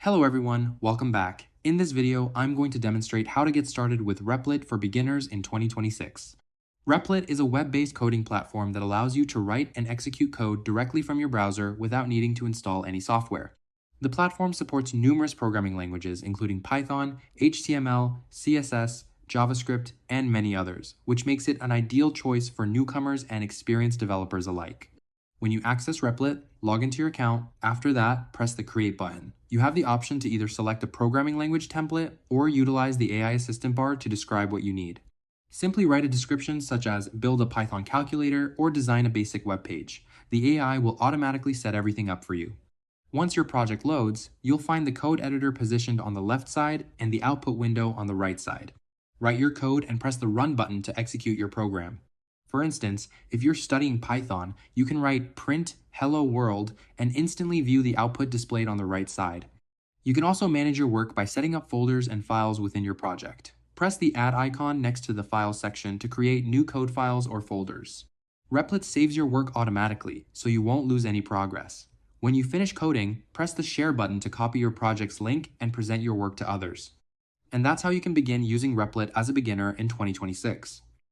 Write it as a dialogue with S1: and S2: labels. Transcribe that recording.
S1: Hello everyone, welcome back. In this video, I'm going to demonstrate how to get started with Replit for beginners in 2026. Replit is a web-based coding platform that allows you to write and execute code directly from your browser without needing to install any software. The platform supports numerous programming languages, including Python, HTML, CSS, JavaScript, and many others, which makes it an ideal choice for newcomers and experienced developers alike. When you access Replit, log into your account. After that, press the Create button. You have the option to either select a programming language template or utilize the AI assistant bar to describe what you need. Simply write a description such as build a Python calculator or design a basic web page. The AI will automatically set everything up for you. Once your project loads, you'll find the code editor positioned on the left side and the output window on the right side. Write your code and press the Run button to execute your program. For instance, if you're studying Python, you can write print hello world and instantly view the output displayed on the right side. You can also manage your work by setting up folders and files within your project. Press the Add icon next to the Files section to create new code files or folders. Replit saves your work automatically, so you won't lose any progress. When you finish coding, press the Share button to copy your project's link and present your work to others. And that's how you can begin using Replit as a beginner in 2026.